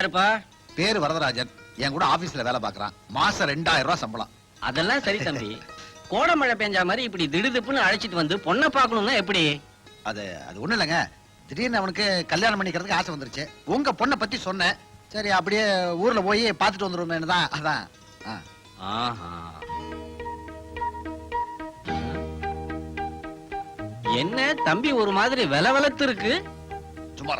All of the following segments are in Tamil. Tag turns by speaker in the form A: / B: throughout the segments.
A: யாருப்பா?
B: பேரு வரதராஜன். என் கூட ஆபீஸ்ல வேலை பாக்குறான். மாசம் 2000 ரூபாய் சம்பளம்.
A: அதெல்லாம் சரி தம்பி. கோடை மழை பெஞ்சா மாதிரி இப்படி திடுதிப்புன்னு அழைச்சிட்டு வந்து பொண்ணை பார்க்கணும்னா எப்படி?
B: அது ஒண்ணு இல்லைங்க. திடீர்னு அவனுக்கு கல்யாணம் பண்ணிக்கிறதுக்கு ஆசை வந்துருச்சு. உங்க பொண்ணை பத்தி சொன்னேன். சரி அப்படியே ஊர்ல போய் பாத்துட்டு வந்துருவோமேனு தான். அதான்.
A: ஆஹா. என்ன தம்பி ஒரு மாதிரி வெலவெலத்து இருக்கு?
B: சும்மா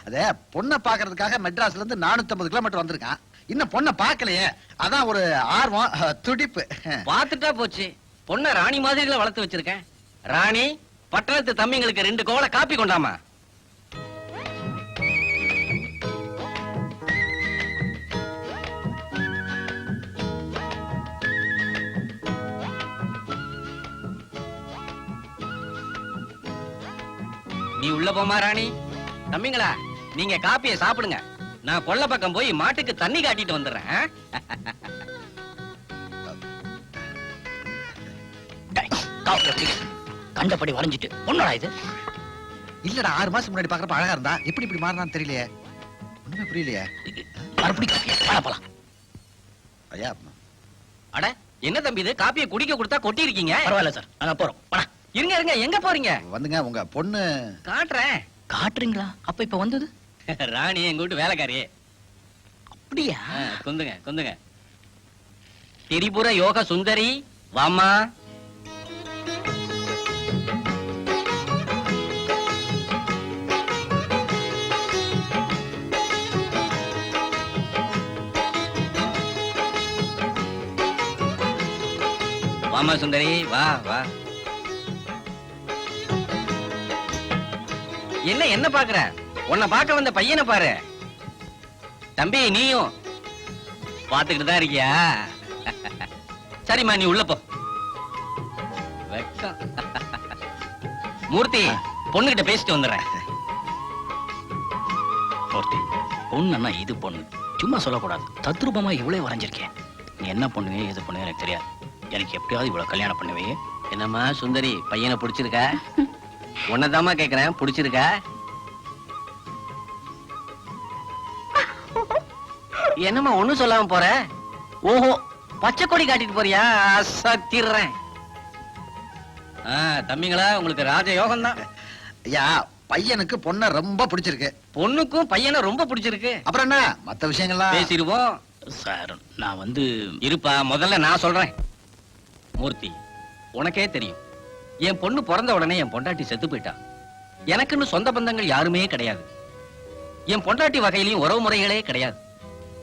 B: அதே பொண்ணை பாக்குறதுக்காக மெட்ராஸ்ல இருந்து 450 கிலோமீட்டர் வந்திருக்கான். இன்னும் பொண்ணை பாக்கலையே. அதான் ஒரு ஆர்வம், துடிப்பு.
A: பாத்துட்டா போச்சு. பொண்ணை ராணி மாதிரில வளர்த்து வச்சிருக்கேன். ராணி, பட்டணத்து தம்பிங்களுக்கு 2 கோவலை காப்பி கொண்டாமா. நீ உள்ள போமா ராணி. தம்பிங்களா, நீங்க காப்பியை சாப்பிடுங்க. நான் கொல்ல பக்கம் போய் மாட்டுக்கு தண்ணி காட்டிட்டு வந்துடுறேன்.
C: கண்டபடி வளைஞ்சிட்டு பொண்ணடா இது?
B: இல்லடா, 6 மாசம் முன்னாடி பாக்குறப்ப அழகா இருந்தா எப்படி இப்படி மாறினான்னு தெரியலையே. ஒண்ணுமே புரியலையே.
C: மறுபடியும்
B: ஐயா,
A: அட என்ன தம்பி இது? காப்பியை குடிக்க கொடுத்தா கொட்டி இருக்கீங்க.
C: பரவாயில்ல சார், நாங்க போறோம்.
A: இருங்க இருங்க, எங்க போறீங்க?
B: வந்துங்க உங்க பொண்ணு.
A: காட்டுறேன்.
C: காட்டுறீங்களா? அப்ப இப்ப வந்தது
A: ராணி எங்க வீட்டு வேலைக்காரி.
C: அப்படியா?
A: குந்துங்க குந்துங்க. திரிபுர யோக சுந்தரி வாமா. வாமா சுந்தரி, வா வா. என்ன பாக்குற? உன்னை பார்க்க வந்த பையனை பாரு. தம்பி நீயும் பாத்துக்கிட்டு தான் இருக்கியா? சரிம்மா, நீ உள்ள போ. வெக்கம். மூர்த்தி, பொண்ணுகிட்ட பேசிட்டு வந்துடுறேன்.
C: மூர்த்தி, பொண்ணுன்னா இது பொண்ணு. சும்மா சொல்லக்கூடாது. தத்ரூபமா இவ்வளவு வரைஞ்சிருக்கேன். நீ என்ன பண்ணுவே எது பண்ணுவே எனக்கு தெரியாது. எனக்கு எப்படியாவது இவ்வளவு கல்யாணம் பண்ணுவே.
A: என்னம்மா சுந்தரி, பையனை பிடிச்சிருக்கா? உன்னதாமா கேக்குறேன், பிடிச்சிருக்கா? என்னம்மா ஒண்ணும் சொல்லாம போற? ஓஹோ, பச்சை கொடி காட்டிட்டு போறியா? அசத்திடுறேன். தம்பிங்களா, உங்களுக்கு ராஜ யோகம் தான்.
B: ஐயா, பையனுக்கு பொண்ணை ரொம்ப பிடிச்சிருக்கு.
A: பொண்ணுக்கும் பையனை ரொம்ப பிடிச்சிருக்கு.
B: அப்புறம் என்ன மத்த விஷயங்கள்லாம்
A: பேசிடுவோம்.
C: சார், நான்
A: இருப்பா, முதல்ல நான் சொல்றேன். மூர்த்தி, உனக்கே தெரியும், என் பொண்ணு பிறந்த உடனே என் பொண்டாட்டி செத்து போயிட்டா. எனக்குன்னு சொந்த பந்தங்கள் யாருமே கிடையாது. என் பொண்டாட்டி வகையிலையும் உறவு முறைகளே கிடையாது.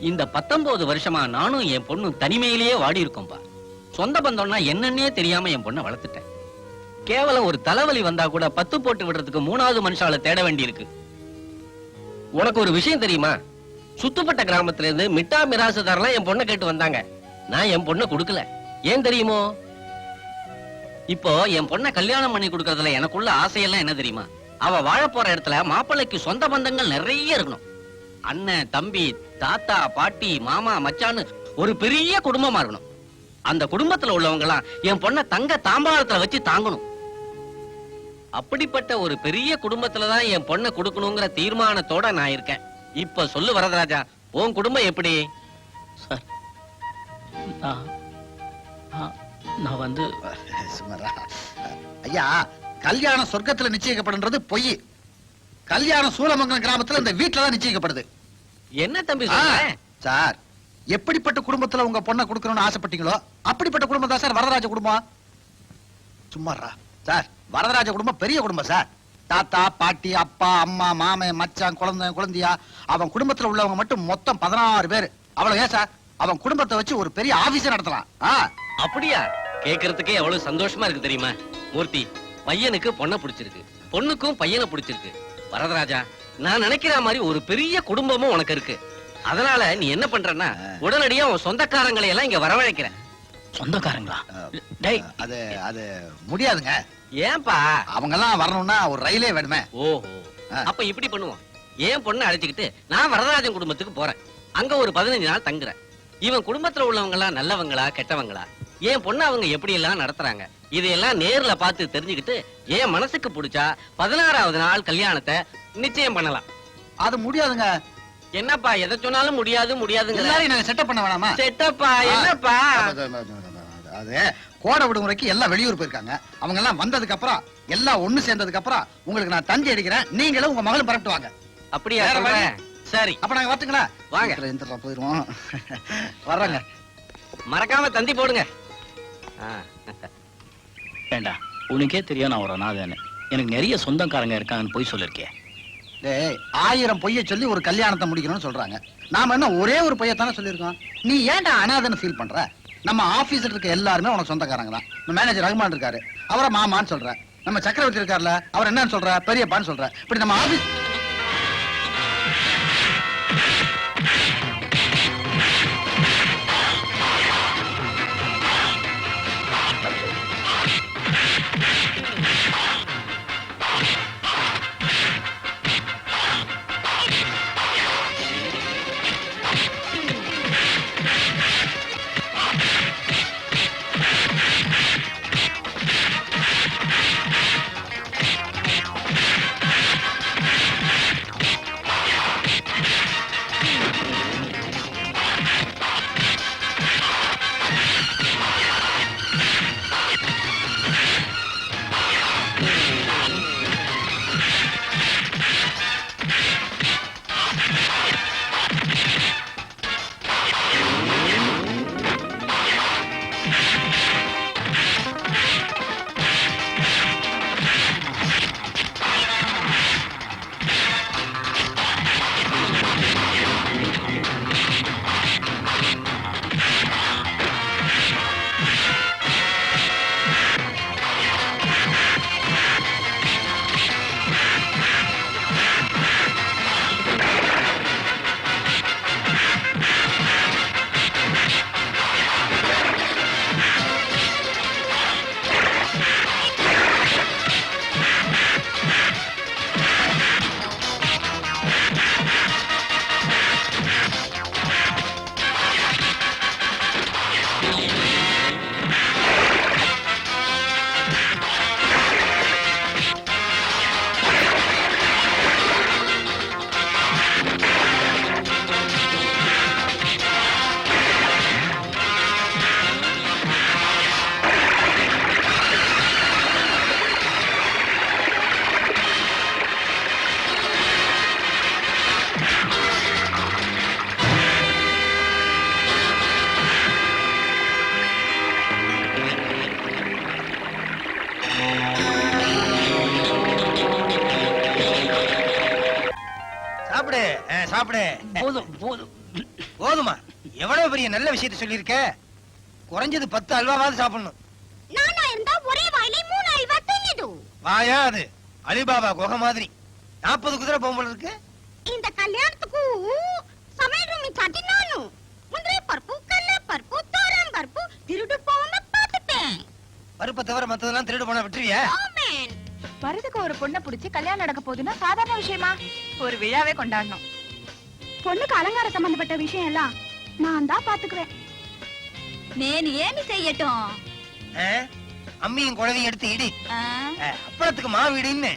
A: இந்த 19 வருஷமா நானும் என் பொண்ணும் தனிமையிலேயே வாடி இருக்கோம்பா. சொந்த பந்தம்னா என்னன்னே தெரியாம என் பொண்ணை வளர்த்துட்டேன். கேவலம் ஒரு தலைவலி வந்தா கூட 10 போட்டு விடுறதுக்கு 3வது மனுஷால தேட வேண்டி இருக்கு. உனக்கு ஒரு விஷயம் தெரியுமா? சுத்துப்பட்ட கிராமத்துல இருந்து மிட்டா மிராசுதாரெல்லாம் என் பொண்ணை கேட்டு வந்தாங்க. நான் என் பொண்ணை கொடுக்கல. ஏன் தெரியுமோ? இப்போ என் பொண்ணை கல்யாணம் பண்ணி கொடுக்கறதுல எனக்குள்ள ஆசையெல்லாம் என்ன தெரியுமா? அவ வாழ போற இடத்துல மாப்பிள்ளைக்கு சொந்த பந்தங்கள் நிறைய இருக்கணும். அண்ணன், தம்பி, தாத்தா, பாட்டி, மாமா, மச்சான்னு ஒரு பெரிய குடும்பமா இருக்கணும். அந்த குடும்பத்துல உள்ளவங்க எல்லாம் என் பொண்ணை தங்க தாம்பாளத்துல வச்சு தாங்கணும். அப்படிப்பட்ட ஒரு பெரிய குடும்பத்துலதான் என் பொண்ணை கொடுக்கணுங்கிற தீர்மானத்தோட நான் இருக்கேன். இப்ப சொல்லு வரதராஜா, உன் குடும்பம் எப்படி?
C: சார், நான்
B: சுமாரா. ஐயா, கல்யாணம் சொர்க்கத்துல நிச்சயிக்கப்படுன்றது பொய். கல்யாணம் சூலமங்கலம் கிராமத்துல இந்த வீட்டுல தான் நிச்சயிக்கப்படுது.
A: என்ன தம்பி சொல்ற?
B: சார், எப்படிப்பட்ட குடும்பத்துல உங்க பொண்ணை கொடுக்கணும்னு ஆசைப்பட்டீங்களோ அப்படிப்பட்ட குடும்பம் தான் சார் வரதராஜ குடும்பம். சும்மாரா சார், வரதராஜ குடும்பம் பெரிய குடும்பம் சார். தாத்தா, பாட்டி, அப்பா, அம்மா, மாமன், மச்சான், குழந்தையா, அவன் குடும்பத்துல உள்ளவங்க மட்டும் மொத்தம் 16 பேர். அவ்வளவு ஏன் சார், அவன் குடும்பத்தை வச்சு ஒரு பெரிய ஆபீஸ் நடத்தலாம்.
A: அப்படியா? கேக்குறதுக்கே எவ்வளவு சந்தோஷமா இருக்கு தெரியுமா? மூர்த்தி, பையனுக்கு பொண்ணை பிடிச்சிருக்கு, பொண்ணுக்கும் பையனை பிடிச்சிருக்கு. வரதராஜா, நான் நினைக்கிற மாதிரி ஒரு பெரிய குடும்பமும் உனக்கு இருக்கு. அதனால நீ என்ன பண்றன்னா, உடனடியா உன் சொந்தக்காரங்களை எல்லாம் இங்க வரவழைக்கிற.
C: சொந்தக்காரங்களா?
B: அது முடியாதுங்க.
A: ஏன்பா?
B: அவங்க எல்லாம் வரணும்னா ஒரு ரயிலே வேணுமே.
A: ஓஹோ, அப்ப இப்படி பண்ணுவோம். ஏன் பொண்ணை அழைச்சுக்கிட்டு நான் வரதராஜன் குடும்பத்துக்கு போறேன். அங்க ஒரு 15 நாள் தங்குறேன். இவன் குடும்பத்துல உள்ளவங்க எல்லாம் நல்லவங்களா கெட்டவங்களா, என் பொண்ணு அவங்க எப்படி எல்லாம் நடத்துறாங்க, இதையெல்லாம் நேர்ல பார்த்து தெரிஞ்சுக்கிட்டு என் மனசுக்கு பிடிச்சா 16வது நாள் கல்யாணத்தை நிச்சயம் பண்ணலாம்.
B: அது முடியாதுங்க.
D: என்னப்பா எதை சொன்னாலும் முடியாது முடியாதுங்க
B: எல்லாரையும் நாங்க செட்டப் பண்ண வேணாமா?
D: செட்டப்பா என்னப்பா
B: அது கோடை விடுமுறைக்கு எல்லாம் வெளியூர் போயிருக்காங்க. அவங்க எல்லாம் வந்ததுக்கு அப்புறம் எல்லாம் ஒண்ணு சேர்ந்ததுக்கு அப்புறம் உங்களுக்கு நான் தந்தி அடிக்கிறேன். நீங்களும் உங்க மகளும் பரப்பிட்டு வாங்க.
D: அப்படியா
B: வேற
D: சொல்ற?
B: வழி?
D: சரி
B: அப்ப நாங்க வரட்டுங்களா?
D: வாங்க.
B: இந்திரலாம் போயிருவோம். வர்றோங்க.
D: மறக்காம தந்தி போடுங்க ஆ.
C: வேண்டாம், உனக்கே தெரியும் நான் ஒரு அனாதைன்னு. எனக்கு நிறைய சொந்தக்காரங்க இருக்காங்கன்னு போய் சொல்லிருக்கேன்.
B: டேய் 1000 பொய்ய சொல்லி ஒரு கல்யாணத்தை முடிக்கணும்னு சொல்றாங்க. நாம என்ன ஒரே ஒரு பொய்யத்தானே சொல்லியிருக்கோம். நீ ஏன்டா அனாதைன்னு ஃபீல் பண்ற? நம்ம ஆபீஸ்ல இருக்க எல்லாருமே உனக்கு சொந்தக்காரங்க தான். மேனேஜர் ரகுமான் இருக்காரு, அவரை மாமான்னு சொல்ற. நம்ம சக்கரவர்த்தி இருக்கார்ல, அவர் என்னன்னு சொல்ற? பெரியப்பான்னு சொல்ற. இப்படி நம்ம ஆபீஸ்
E: சாப்பிடு சாப்பிடு.
C: போதும் போதும்.
E: போதுமா? எவ்வளவு பெரிய நல்ல விஷயத்தை சொல்லியிருக்க. குறைஞ்சது 10 அல்வாவாவது சாப்பிடணும்.
F: நானா இருந்தா ஒரே வாயிலே 3 அல்வா தின்னுடு.
E: வாயா அது அலிபாபா குகை மாதிரி 40 குதிரை போகும்போது இருக்கு.
F: இந்த கல்யாணத்துக்கு சமையல் ரூம் சாட்டி நானு முந்திரி பருப்பு கடலை பருப்பு தோரம் பருப்பு திருடு போகாம பாத்துட்டேன்.
E: பருப்பை தவிர மத்ததெல்லாம் திருடு போனா விட்டுருவியா?
F: ஆமென்.
G: வரதுக்கு ஒரு பொண்ணை புடிச்சு கல்யாணம் நடக்க போகுதுன்னா சாதாரண விஷயமா? ஒரு விழாவே கொண்டாடணும்.
F: பொண்ணுக்கு அலங்கார சம்பந்தப்பட்ட விஷயம் எல்லாம் நான் தான் பாத்துக்குவேன்.
G: நேனு ஏனி செய்யட்டும்.
E: அம்மியும் குழவையும் எடுத்து இடி. அப்பளத்துக்கு மாவு இடின்னு.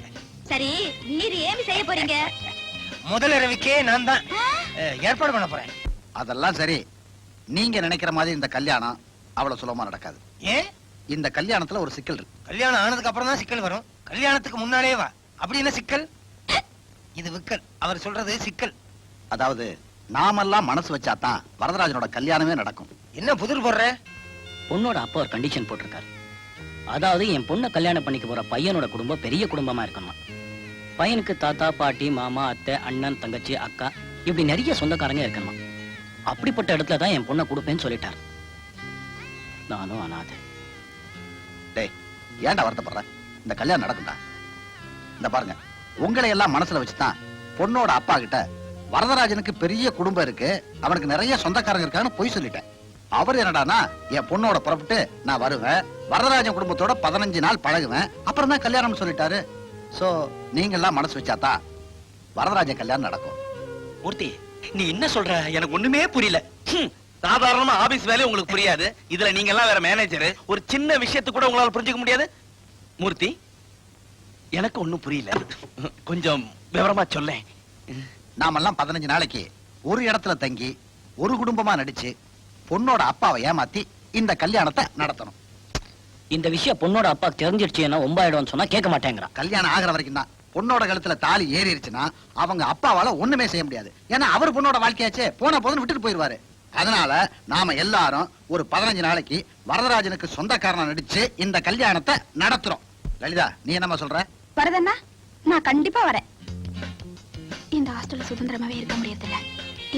G: சரி, நீர் ஏனி செய்ய போறீங்க?
E: முதல் இரவுக்கே நான் தான் ஏற்பாடு பண்ண போறேன்.
B: அதெல்லாம் சரி. நீங்க நினைக்கிற மாதிரி இந்த கல்யாணம் அவ்வளவு சுலபமா நடக்காது.
E: ஏன்?
B: இந்த கல்யாணத்துல ஒரு சிக்கல் இருக்கு.
E: கல்யாணம் ஆனதுக்கு அப்புறம் தான் சிக்கல் வரும். கல்யாணத்துக்கு முன்னாலே வா. அப்படி என்ன சிக்கல்? இது விக்கல். அவர் சொல்றது சிக்கல்.
B: அதாவது நாமெல்லாம் மனசு வச்சாதான் வரதராஜனோட கல்யாணமே நடக்கும்.
E: என்ன புதிர் போடுற?
C: பொண்ணோட அப்பா ஒரு கண்டிஷன் போட்டிருக்காரு. அதாவது என் பொண்ணை கல்யாணம் பண்ணிக்க போற பையனோட குடும்பம் பெரிய குடும்பமா இருக்கணும். பையனுக்கு தாத்தா பாட்டி மாமா அத்தை அண்ணன் தங்கச்சி அக்கா இப்படி நிறைய சொந்தக்காரங்க இருக்கணும். அப்படிப்பட்ட இடத்துல தான் என் பொண்ணை கொடுப்பேன்னு சொல்லிட்டாரு. நானும் அனாதை.
B: டேய் ஏன்டா வருத்தப்படுற? இந்த கல்யாணம் நடக்கும்டா. இந்த பாருங்க, உங்களை எல்லாம் மனசுல வச்சுதான் பொண்ணோட அப்பா கிட்ட வரதராஜனுக்கு பெரிய குடும்பம் இருக்கு, அவனுக்கு நிறைய சொந்தக்காரங்க இருக்கான்னு பொய் சொல்லிட்டேன். அவர் என்னடானா என் பொண்ணோட புறப்பட்டு நான் வருவேன், வரதராஜன் குடும்பத்தோட 15 நாள் பழகுவேன், அப்புறம் தான் கல்யாணம் சொல்லிட்டாரு. சோ நீங்க எல்லாம் மனசு வச்சாதான் வரதராஜன் கல்யாணம் நடக்கும்.
D: மூர்த்தி, நீ என்ன சொல்ற? எனக்கு ஒண்ணுமே புரியல. சாதாரணமா ஆபீஸ் வேலை உங்களுக்கு புரியாது, இதுல நீங்க எல்லாம் வேற மேனேஜர். ஒரு சின்ன விஷயத்தை கூட உங்களால புரிஞ்சுக்க முடியாது. மூர்த்தி, எனக்கு ஒண்ணும் புரியல, கொஞ்சம் விவரமா சொல்லேன்.
B: நாமெல்லாம் 15 நாளைக்கு ஒரு இடத்துல தங்கி ஒரு குடும்பமா நடிச்சு பொண்ணோட அப்பாவை ஏமாத்தி இந்த கல்யாணத்தை நடத்தணும்.
C: இந்த விஷயம் பொண்ணோட அப்பா தெரிஞ்சிடுச்சுன்னா ஒம்பாயிடும்னு சொன்னா கேட்க மாட்டேங்கிறான்.
B: கல்யாணம் ஆகிற வரைக்கும் தான். பொண்ணோட கழுத்துல தாலி ஏறிடுச்சுன்னா அவங்க அப்பாவால ஒண்ணுமே செய்ய முடியாது. ஏன்னா அவர் பொண்ணோட வாழ்க்கையாச்சே, போன போதுன்னு விட்டுட்டு போயிருவாரு. அதனால நாம எல்லாரும் ஒரு 15 நாளைக்கு வரதராஜனுக்கு சொந்தக்காரனா நடிச்சு இந்த கல்யாணத்தை நடத்துறோம். லலிதா, நீ என்னம்மா சொல்ற?
G: வரதண்ணா, நான் கண்டிப்பா வரேன். இந்த ஹாஸ்டல்ல சுதந்திரமாவே இருக்க முடியறதில்ல.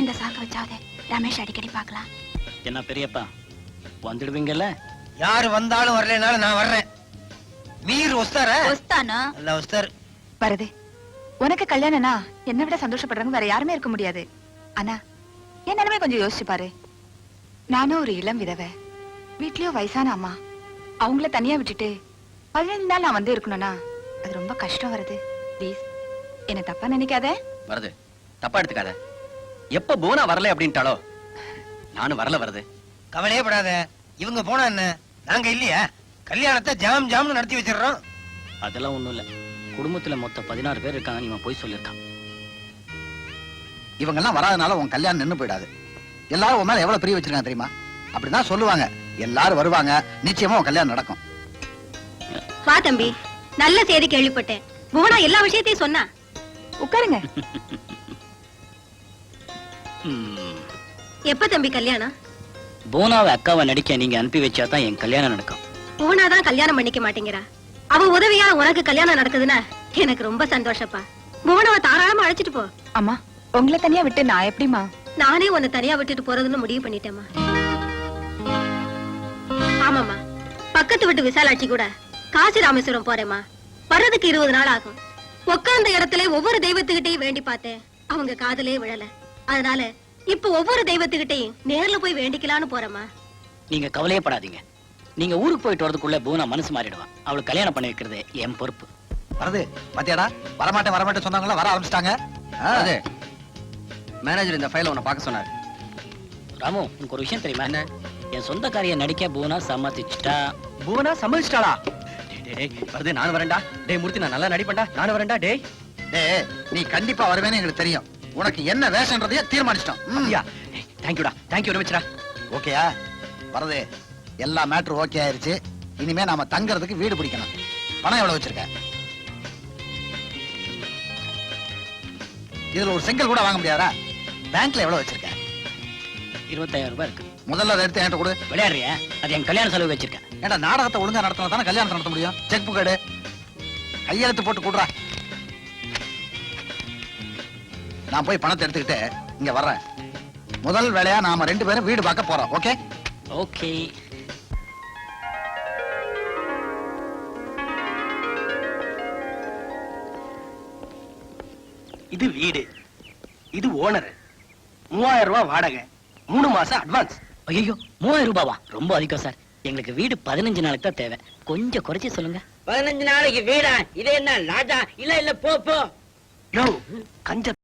G: இந்த சாக்க வச்சாவது ரமேஷ் அடிக்கடி பார்க்கலாம்.
C: என்ன பெரியப்பா வந்துடுவீங்கல்ல?
E: யாரு வந்தாலும் வரலைனாலும் நான் வர்றேன். மீர் ஒஸ்தார
F: వస్తానా
E: அல்ல ஒஸ்தார்.
G: வரது, உனக்கு கல்யாணம்னா என்னை விட சந்தோஷப்படுறவங்க வேற யாருமே இருக்க முடியாது. ஆனா என் நிலைமை கொஞ்சம் யோசிச்சு பாரு. நானும் ஒரு இளம் விதவை, வீட்லயும் வயசான அம்மா. அவங்கள தனியா விட்டுட்டு 15 நாள் நான் வந்து இருக்கணும்னா அது ரொம்ப கஷ்டம். வருது, ப்ளீஸ் என்ன தப்பா நினைக்காத.
A: வருது, தப்பா எடுத்துக்காத. எப்ப போனா வரல அப்படின்ட்டாலோ நானும் வரல. வருது,
E: கவலையே படாத. இவங்க போனா என்ன, நாங்க இல்லையா? கல்யாணத்தை ஜாம் ஜாம்னு நடத்தி வச்சிடறோம்.
C: அதெல்லாம் ஒண்ணும் இல்ல. குடும்பத்துல மொத்தம் 16 பேர் இருக்காங்க. இவன் போய் சொல்லிருக்கான்.
B: இவங்க எல்லாம் வராதனால உன் கல்யாணம் நின்னு போயிடாது. எல்லாரும் உன் மேல எவ்வளவு பிரிய வச்சிருக்காங்க தெரியுமா? அப்படிதான் சொல்லுவாங்க. எல்லாரும் வருவாங்க, நிச்சயமா உன் கல்யாணம் நடக்கும்.
F: வா தம்பி, நல்ல செய்தி கேள்விப்பட்டேன். புவனா எல்லா விஷயத்தையும் சொன்னா.
G: உட்காருங்க.
C: ம்,
F: எப்ப தம்பி கல்யாணம்?
C: போனாவை அக்காவை நடிக்க நீங்க அனுப்பி வச்சாதான் என் கல்யாணம் நடக்கும்.
F: புவனா தான் கல்யாணம் பண்ணிக்க மாட்டேங்கிறா. அவ உதவியா உனக்கு கல்யாணம் நடக்குதுன்னா எனக்கு ரொம்ப சந்தோஷப்பா. புவனாவை தாராளமா அழைச்சிட்டு போ.
G: அம்மா, உங்களை தனியா விட்டு நான் எப்படிமா?
F: நானே உன்னை தனியா விட்டுட்டு போறதுன்னு முடிவு பண்ணிட்டேம்மா. ஆமாம்மா, பக்கத்து வீட்டு விசாலாட்சி கூட காசி ராமேஸ்வரம் போறேம்மா. வர்றதுக்கு 20 நாள் ஆகும். உட்கார்ந்த இடத்துல ஒவ்வொரு தெய்வத்துக்கிட்டையும் வேண்டி பார்த்தேன். அவங்க காதலே விழல. அதனால இப்ப ஒவ்வொரு தெய்வத்துக்கிட்டையும் நேர்ல போய் வேண்டிக்கலான்னு போறேம்மா.
C: நீங்க கவலையே படாதீங்க. நீங்க ஊருக்கு போயிட்டு வரதுக்குள்ள போனா மனசு மாறிடுவான். அவளுக்கு கல்யாணம் பண்ணி வைக்கிறது என் பொறுப்பு.
B: வரது, பாத்தியாடா, வரமாட்டேன் சொன்னாங்களா, வர ஆரம்பிச்சிட்டாங்க.
A: மேனேஜர் இந்த ஃபைலை உன்னை பார்க்க சொன்னாரு.
C: ராமு, உனக்கு ஒரு விஷயம் தெரியுமா? என்ன? என் சொந்தக்காரிய நடிக்க போனா சம்மதிச்சுட்டா.
A: புவனா சம்மதிச்சிட்டாளா? வருது, நானும் வரேன்டா. டேய் மூர்த்தி, நான் நல்லா நடிப்பேன்டா. நானும் வரேன்டா. டேய்
B: டேய், நீ கண்டிப்பா வருவேன்னு எங்களுக்கு தெரியும். உனக்கு என்ன வேஷம்ன்றதையே தீர்மானிச்சிட்டோம்.
A: ஐயா, தேங்க்யூடா. தேங்க்யூ ரமேஷ்ரா.
B: ஓகேயா? வரது, எல்லா மேட்ரும் ஓகே ஆயிருச்சு. இனிமே நாம தங்கறதுக்கு வீடு பிடிக்கணும். பணம் எவ்வளவு வச்சிருக்க? இதுல ஒரு செங்கல் கூட வாங்க முடியாதா? பேங்க்ல எவ்வளவு வச்சிருக்க?
C: 25,000 ரூபாய் இருக்கு.
B: முதல்ல அதை எடுத்து என்கிட்ட கொடு.
C: விளையாடுறியா? அது என் கல்யாண செலவு வச்சிருக்கேன்.
B: ஏன்டா, நாடகத்தை ஒழுங்கா நடத்தினா தானே கல்யாணத்தை நடத்த முடியும். செக் புக் எடு, கையெழுத்து போட்டு கொடுறா. நான் போய் பணத்தை எடுத்துக்கிட்டு இங்க வர்றேன். முதல் வேலையா நாம 2 பேரும் வீடு பார்க்க போறோம். ஓகே?
C: ஓகே.
D: இது வீடு, இது ஓனர். 3000 ரூபாய் வாடகை, 3 மாசம் அட்வான்ஸ்.
C: ஐயோ, 3000 ரூபாவா? ரொம்ப அதிகம் சார். எங்களுக்கு வீடு 15 நாளைக்கு தான் தேவை. கொஞ்சம் குறைச்சி சொல்லுங்க.
H: 15 நாளைக்கு வீடா? இது என்ன லாஜா? இல்ல இல்ல, போ போ.
D: யோ, கஞ்ச